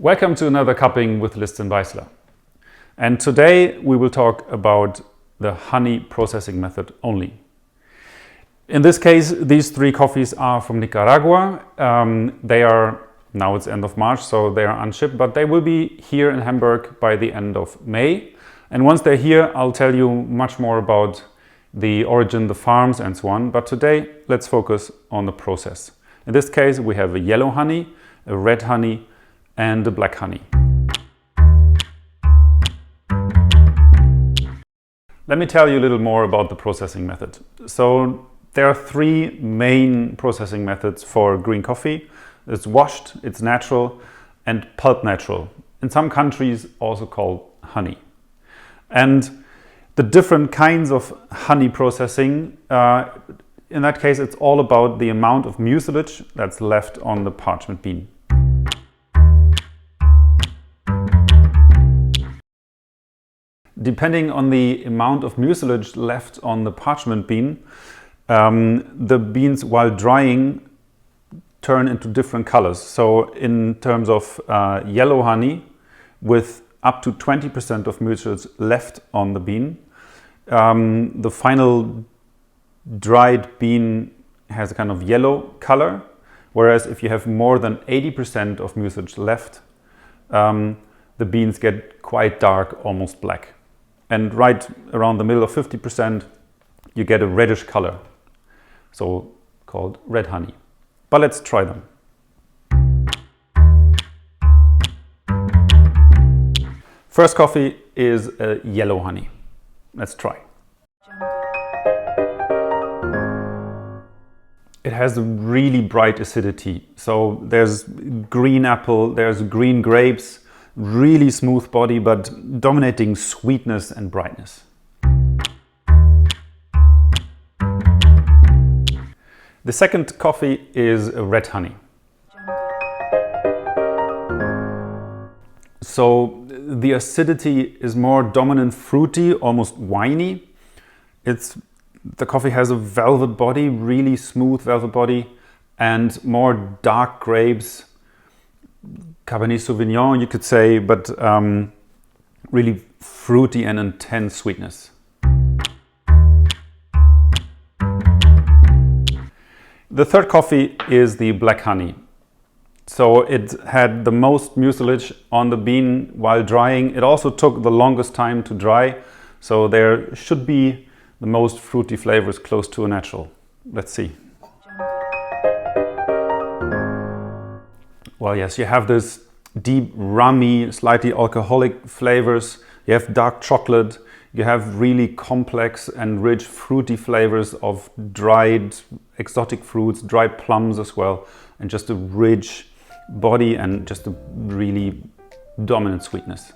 Welcome to another cupping with List+Beisler. And today we will talk about the honey processing method only. In this case, these three coffees are from Nicaragua. They are, now it's end of March, so they are unshipped, but they will be here in Hamburg by the end of May. And once they're here, I'll tell you much more about the origin, the farms and so on. But today, let's focus on the process. In this case, we have a yellow honey, a red honey, and the black honey. Let me tell you a little more about the processing method. So there are three main processing methods for green coffee. It's washed, it's natural, and pulp natural. In some countries also called honey. And the different kinds of honey processing, in that case it's all about the amount of mucilage that's left on the parchment bean. Depending on the amount of mucilage left on the parchment bean, the beans while drying turn into different colors. So in terms of yellow honey with up to 20% of mucilage left on the bean, the final dried bean has a kind of yellow color, whereas if you have more than 80% of mucilage left, the beans get quite dark, almost black. And right around the middle of 50%, you get a reddish color, so called red honey. But let's try them. First coffee is a yellow honey. Let's try. It has a really bright acidity. So there's green apple, there's green grapes, really smooth body, but dominating sweetness and brightness. The second coffee is a red honey. So the acidity is more dominant fruity, almost winey. The coffee has a velvet body, really smooth velvet body, and more dark grapes. Cabernet Sauvignon, you could say, but really fruity and intense sweetness. The third coffee is the black honey. So it had the most mucilage on the bean while drying. It also took the longest time to dry, so there should be the most fruity flavors close to a natural. Let's see. Well, yes, you have this deep, rummy, slightly alcoholic flavors. You have dark chocolate. You have really complex and rich fruity flavors of dried exotic fruits, dried plums as well, and just a rich body and just a really dominant sweetness.